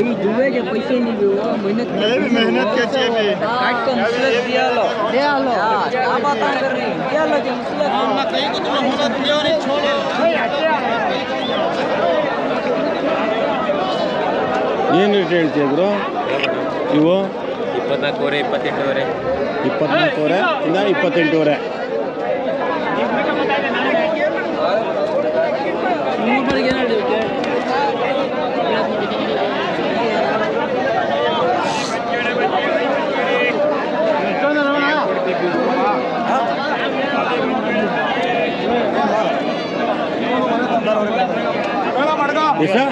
भाई दुबई के पैसे नहीं भी वो मेहनत के चाहिए काट को मुसलत दिया लो क्या बात कर रही दिया लो जो मुसलत हम कहीं को तुम मुसलत दिया नहीं छोड़ो ಏನು ರೇಟ್ ಹೇಳ್ತೀಯ ಬ್ರೋ ಇವು 24 28 24 ಇಂದ 28 ऐसा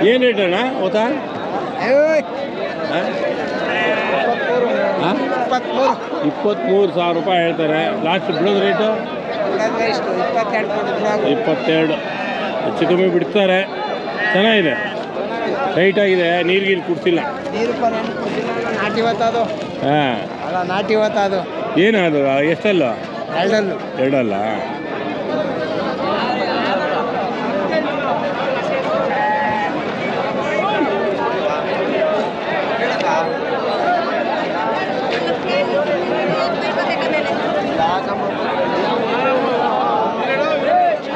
ಏನು ರೇಟ್ ಅಣ್ಣ ಗೊತ್ತಾ 23,000 ರೂಪಾಯಿ ಹೇಳ್ತಾರೆ ಲಾಸ್ಟ್ ಬಿಡೋದು ರೇಟು 22 ಹೆಚ್ಚು ಕಮ್ಮಿ ಬಿಡ್ತಾರೆ ಚೆನ್ನಾಗಿದೆ ಟೈಟ್ ಆಗಿದೆ ನೀರಿಗೆ ಕುಡ್ಸಿಲ್ಲ ಹಾಂ ನಾಟಿ ಅದು ಏನು ಅದು ಎಷ್ಟಲ್ಲ ಎರಡಲ್ಲ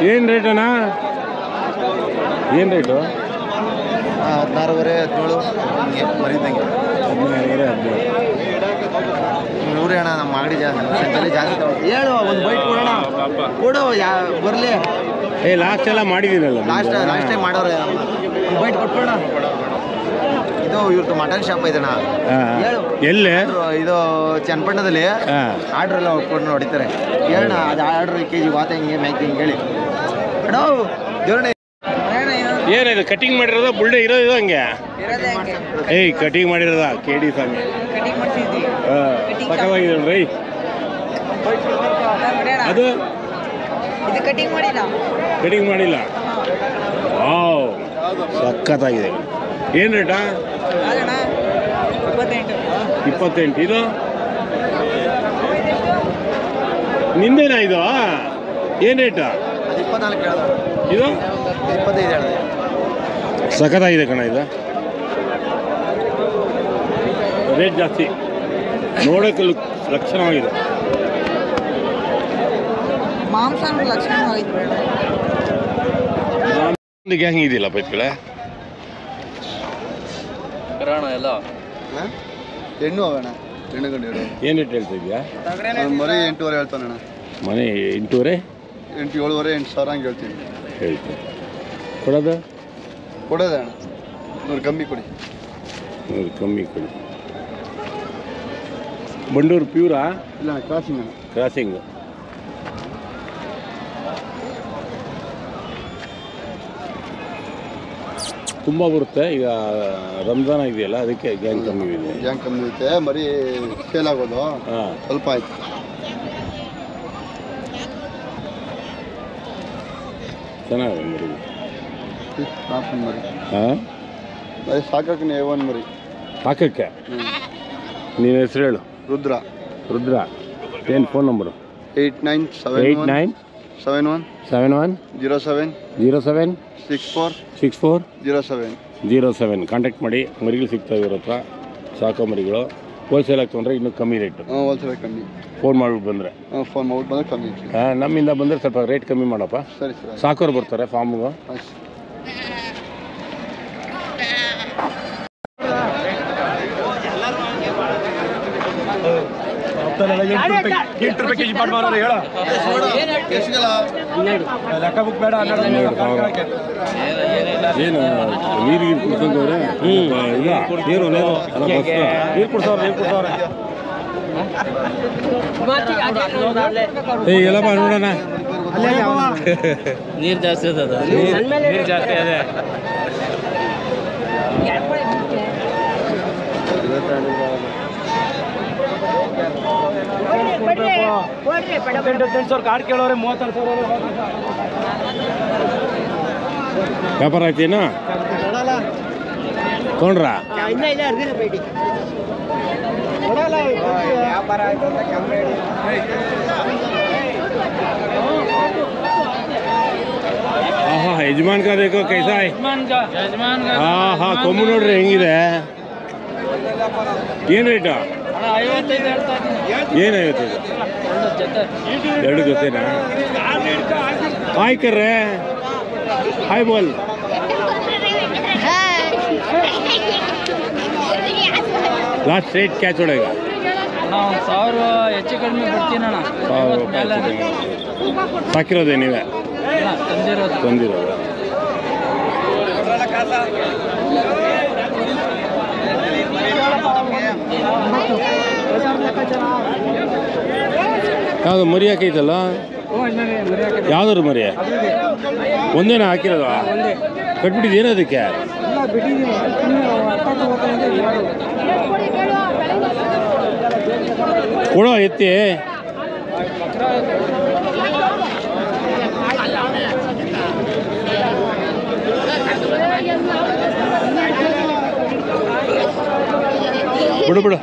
ಏನು ರೇಟ್ ಅಣ್ಣ ಏನು ರೇಟು 16.5 17 ಮರಿದಂಗೆ 16.5 100 ಅಣ್ಣ ನಮ್ಮ ಅಂಗಡಿ ಜಾಸ್ತಿ ಹೇಳು ಒಂದು ಬೈಟ್ ಕೊಡೋಣ ಕೊಡು ಬರಲಿ ಲಾಸ್ಟ್ ಎಲ್ಲ ಮಾಡಿದ್ದೀನಲ್ಲ ಲಾಸ್ಟ್ ಟೈಮ್ ಮಾಡೋರೆ ಒಂದು ಬೈಟ್ ಕೊಟ್ಬಿಡೋಣ ಇದು ಇವ್ರದ್ದು ಮಟನ್ ಶಾಪ್ ಇದಣ್ಣ ಹೇಳು ಎಲ್ಲೇ ಇದು ಚನ್ನಪಟ್ಟಣದಲ್ಲಿ ಆರ್ಡ್ರ್ ಎಲ್ಲ ಕೊಟ್ಟು ಹೊಡಿತಾರೆ ಹೇಳೋಣ ಅದು ಆರ್ಡ್ರ್ ಕೆಜಿ ವಾತ ಹಿಂಗೆ ಮ್ಯಾಕ್ ಹಿಂಗೆ ಹೇಳಿ ಅಣ್ಣ ದೇವ್ರಣ್ಣ ಏನಿದೆ ಕಟಿಂಗ್ ಮಾಡಿರೋದ ಬುಲ್ಡೆ ಇರೋದು ಹಂಗೆ ಕಟಿಂಗ್ ಮಾಡಿರೋದ ಕೇಡಿ ಸಾಂಗ್ ಸಕ್ಕತ್ತಾಗಿದೆ ನೋಡ್ರಿ ಅದು ಕಟಿಂಗ್ ಮಾಡಿಲ್ಲ ವಾವ್ ಸಕ್ಕತ್ತಾಗಿದೆ ಏನು ರೇಟಾ 28 ಇದು ನಿಂದೇನಾ ಇದು ಏನು ರೇಟಾ 24 ಇದು 25 ಸಖತ್ತಾಗಿದೆ ಕಣ ಇದು ರೇಟ್ ಜಾಸ್ತಿ ನೋಡೋಕೆ ಲಕ್ಷಣವಾಗಿದೆ ಗ್ಯಾಂಗ್ ಇದೆಯಲ್ಲ ಬೈತ್ಗಳೇ ಎಲ್ಲ ಹೆಣ್ಣು ಹೋಗೋಣ ಹೆಣ್ಣು ಗಂಡು ಏನು ರೇಟ್ ಹೇಳ್ತಾ ಇದೆಯಾ ಮರಿ 8.5 ಹೇಳ್ತಾನಣ್ಣ ಮನೆ 8.5 8 7.5 8,000 ಹಂಗೆ ಹೇಳ್ತೀನಿ ಹೇಳ್ತೀನಿ ಕೊಡೋದು ಕೊಡೋದೇ ಅಣ್ಣ 100 ಕಮ್ಮಿ ಕೊಡಿ 100 ಕಮ್ಮಿ ಕೊಡಿ ಬಂಡೂರು ಪ್ಯೂರಾ ಇಲ್ಲ ಕ್ರಾಸಿಂಗ್ ಅಣ್ಣ ಕ್ರಾಸಿಂಗು ತುಂಬ ಬರುತ್ತೆ ಈಗ ರಂಜಾನ್ ಇದೆಯಲ್ಲ ಅದಕ್ಕೆ ಗ್ಯಾಂಗ್ ಕಮ್ಮಿ ಇದೆ ಐತೆ ಮರಿ ಸೇಲ್ ಆಗೋದು ಸ್ವಲ್ಪ ಆಯ್ತು ಚೆನ್ನಾಗಿದೆ ಮರಿ ಮರಿ ಹಾಂ ಮರಿ ಸಾಕಕ್ಕೆ A1 ಮರಿ ಸಾಕಕ್ಕೆ ನೀನು ಹೆಸರು ಹೇಳು ರುದ್ರ ಏನು ಫೋನ್ ನಂಬರು 8971 07 6407 ಕಾಂಟ್ಯಾಕ್ಟ್ ಮಾಡಿ ಮರಿಗಳು ಸಿಗ್ತಾವೆ ಇವ್ರ ಹತ್ರ ಸಾಕೋ ಮರಿಗಳು ಹೋಲ್ಸೇಲ್ ಆಗಿ ತೊಗೊಂಡ್ರೆ ಇನ್ನೂ ಕಮ್ಮಿ ರೇಟು ಹೋಲ್ಸೇಲ್ ಕಮ್ಮಿ ಫೋನ್ ಮಾಡ್ಬಿಟ್ಟು ಬಂದರೆ ಕಮ್ಮಿ ನಮ್ಮಿಂದ ಬಂದರೆ ಸ್ವಲ್ಪ ರೇಟ್ ಕಮ್ಮಿ ಮಾಡಪ್ಪ ಸರಿ ಸರ್ ಸಾಕೋರು ಬರ್ತಾರೆ ಫಾರ್ಮ್ಗೆ ₹8 ಕೆಜಿ ಮಾಡ್ಬಾರ ಹೇಳ ಲೆಕ್ಕ ಬುಕ್ ಬೇಡ ಏನು ನೀರಿಗೆ ಕುಡ್ಕೊಂಡವ್ರೆ ನೀರು ಕುಡ್ಸವ್ರೆ ಎಲ್ಲಪ್ಪ ನೋಡೋಣ ನೀರು ಜಾಸ್ತಿ ಅದ ನೀರು ಜಾಸ್ತಿ ಅದೇ ಕಾರ್ಡ್ ಕೇಳೋರೆ 36,000 ವ್ಯಾಪಾರ ಆಯ್ತೇನಾ ತೊಗೊಂಡ್ರಾ? ಆಹಾ ಯಜಮಾನ್ ಕಾ ದೇಖೋ ಕೈಸಾ ಹೈ. ಹಾಂ ಹಾಂ ಕೊಂಬು ನೋಡ್ರಿ ಹೆಂಗಿದೆ. ಏನು ರೇಟು? ಏನು 55? 2 ಜೊತೆನಾ? ಹಾಯ್ ಕರ್ರೆ, ಹಾಯ್ ಬೋಲ್. ಲಾಸ್ಟ್ ರೇಟ್ ಕ್ಯಾ ಚೋಡೇಗಾ? 1000 ಹೆಚ್ಚು ಕಡಿಮೆ ಬಿಡ್ತೀನಿ ಅಣ್ಣ. ಸಾಕಿರೋದೇ ನೀವೇ? ತಂದಿರೋದು. ಯಾವುದು ಮರಿ ಹಾಕೈತಲ್ಲ? ಯಾವ್ದಾದ್ರು ಮರಿ? ಒಂದೇನ ಹಾಕಿರೋದು? ಕಟ್ಬಿಟ್ಟಿದ್ದೇನು ಅದಕ್ಕೆ? ಕೊಡೋ ಎತ್ತಿ. ಬಿಡು ಬಿಡು.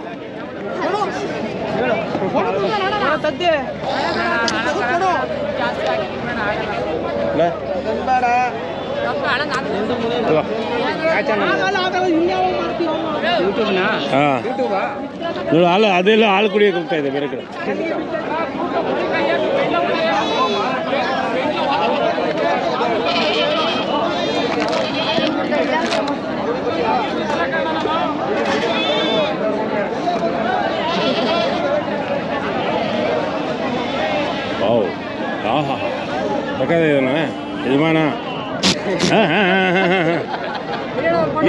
ಹಾಲು ಅದೆಲ್ಲ ಹಾಲು ಕುಡಿಯೋಕೆ ಹೋಗ್ತಾ ಇದೆ ಬೇರೆ ಕಡೆ. ಓ ಆಹಾ ಬೇಕಾದ ಯಜಮಾನ. ಹಾಂ ಹಾಂ ಹಾಂ ಹಾಂ ಹಾಂ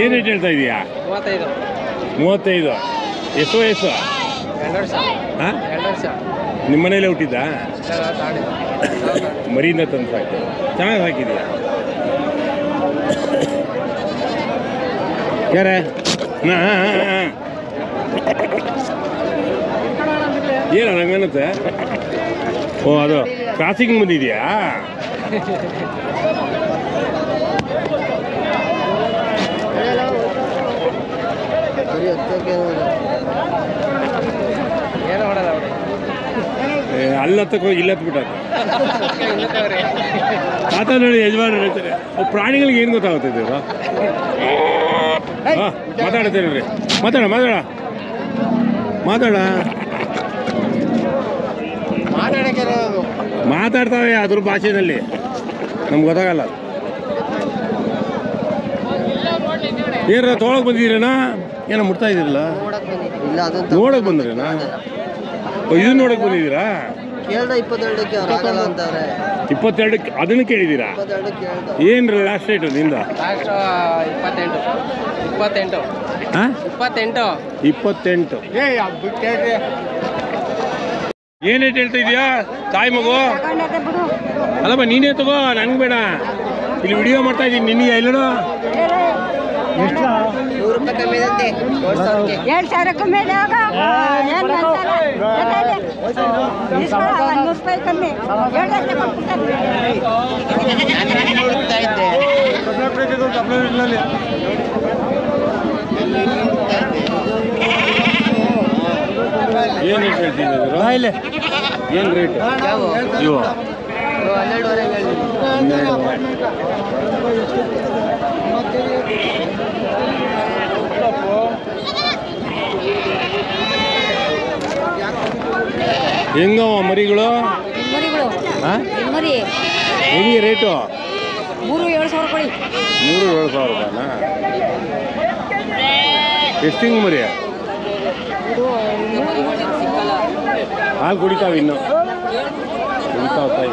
ಏನು ರೇಟ್ ಹೇಳ್ತಾ ಇದೀಯಾ? 35. ಎಷ್ಟು ವಯಸ್ಸು? ಹಾಂ ನಿಮ್ಮ ಮನೇಲೆ ಹುಟ್ಟಿದ್ದ? ಮರಿಯಿಂದ ತಂದು ಸಾಕಿ ಚೆನ್ನಾಗಿ ಸಾಕಿದೆಯಾ? ಯಾರೇ? ಹಾಂ ಹಾಂ ಹಾಂ ಏನು ನಂಗನ್ನುತ್ತೆ. ಓ ಅದು ಕ್ರಾಸಿಂಗ್ ಬಂದಿದೆಯಾ? ಅಲ್ಲತ್ತಕ್ಕೆ ಹೋಗಿ ಇಲ್ಲತ್ತು ಬಿಟ್ಟಾಕ ಆತ ನೋಡಿ ಯಜಮಾನ ಹೇಳ್ತಾರೆ. ಅವು ಪ್ರಾಣಿಗಳಿಗೆ ಏನು ಗೊತ್ತಾಗುತ್ತೆ ಇದು? ಹಾಂ ಮಾತಾಡ್ತೇನೆ ರೀ. ಮಾತಾಡ ಮಾತಾಡ ಮಾತಾಡ ಮಾತಾಡ್ತಾವೆ ಅದ್ರ ಭಾಷೆನಲ್ಲಿ, ನಮ್ಗೆ ಗೊತ್ತಾಗಲ್ಲ. ಏನಾರ ತೊಗೊಳಕ್ ಬಂದಿದ್ದೀರೇನಾ? ಏನೋ ಮುಟ್ತಾ ಇದ್ದೀರಲ್ಲ? ನೋಡಕ್ ಬಂದ್ರೇನಾ? ಇದನ್ನ ನೋಡಕ್ ಬಂದಿದ್ದೀರಾ? 22ಕ್ಕೆ ಅದನ್ನು ಕೇಳಿದ್ದೀರಾ? ಏನ್ರಿ ಲಾಸ್ಟ್ ರೇಟ್ ನಿಂದ? 28. ಏನ್ ರೇಟ್ ಹೇಳ್ತಾ ಇದೀಯಾ ತಾಯಿ ಮಗು? ಅಲ್ಲಮ್ಮ ನೀನೇ ತಗೋ, ನನ್ಗೆ ಬೇಡ. ಇಲ್ಲಿ ವಿಡಿಯೋ ಮಾಡ್ತಾ ಇದ್ದೀನಿ. ನಿನಗೆ ಎಲ್ಲೋ 100 ರೂಪಾಯಿ ಕಮ್ಮಿ ಇದೆ. 2,000 ಕಮ್ಮಿ ಇದೆ. 100 ರೂಪಾಯಿ ಕಮ್ಮಿ. ಏನು ರೇಟ್ ಹೇಳ್ತಿದ್ದೀರಾ? ಏನು ರೇಟ್ ಇವು? 12. ಹೆಂಗವ ಮರಿಗಳು? ಹೆಂಗೆ ರೇಟು? 3,700 ಕೊಡಿ. 3,700 ರೂಪಾಯಿನಾ? ಎಷ್ಟು ತಿಂಗಳು ಮರಿ? ಹಾಲು ಕುಡಿತಾವೆ ಇನ್ನು? ಕುಡಿತಾವ ತಾಯಿ.